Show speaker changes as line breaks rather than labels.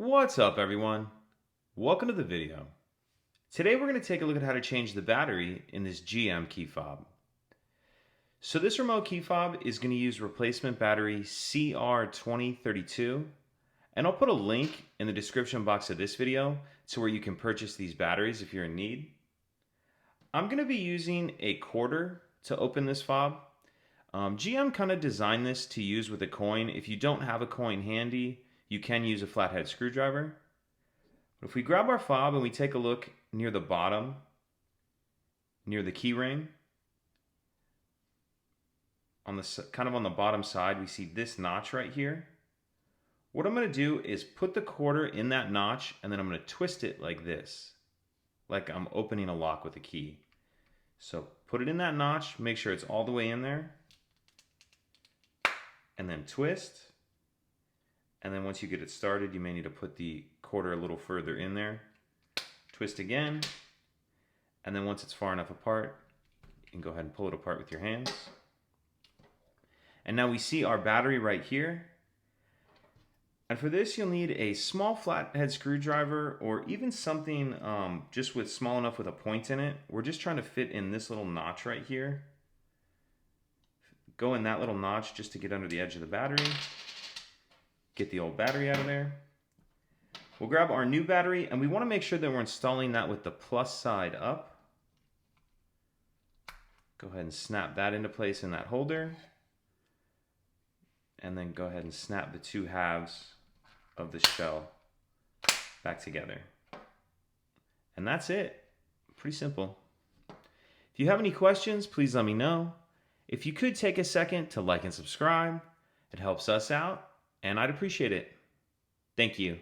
What's up, everyone? Welcome to the video. Today we're going to take a look at how to change the battery in this GM key fob. So this remote key fob is going to use replacement battery CR2032, and I'll put a link in the description box of this video to where you can purchase these batteries if you're in need. I'm going to be using a quarter to open this fob. GM kind of designed this to use with a coin. If you don't have a coin handy, you can use a flathead screwdriver. But if we grab our fob and we take a look near the bottom, near the key ring, on the bottom side, we see this notch right here. What I'm going to do is put the quarter in that notch, and then I'm going to twist it like this, like I'm opening a lock with a key. So put it in that notch, make sure it's all the way in there, and then twist. And then once you get it started, you may need to put the quarter a little further in there. Twist again. And then once it's far enough apart, you can go ahead and pull it apart with your hands. And now we see our battery right here. And for this, you'll need a small flathead screwdriver or even something just small enough with a point in it. We're just trying to fit in this little notch right here. Go in that little notch just to get under the edge of the battery. Get the old battery out of there. We'll grab our new battery, and we want to make sure that we're installing that with the plus side up. Go ahead and snap that into place in that holder. And then go ahead and snap the two halves of the shell back together. And that's it. Pretty simple. If you have any questions, please let me know. If you could take a second to like and subscribe, it helps us out. And I'd appreciate it. Thank you.